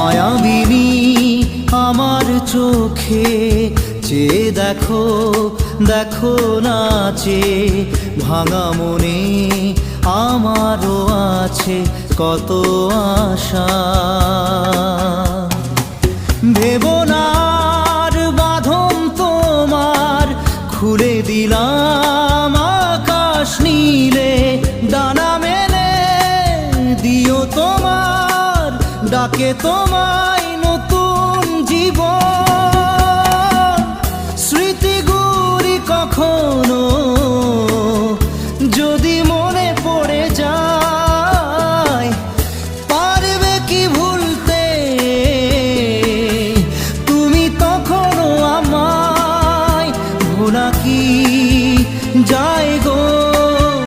মায়াবিনী আমার চোখে চেয়ে দেখো, দেখো নাচে ভাঙা মনে আমারও আছে কত আশা। ভেবো না আর বাঁধন তোমার, খুলে দিলাম আকাশ নীলে, ডানা মেলে দিও তোমার ডাকে তোমায় নতুন জীবন। স্মৃতিগুলি কখনো যদি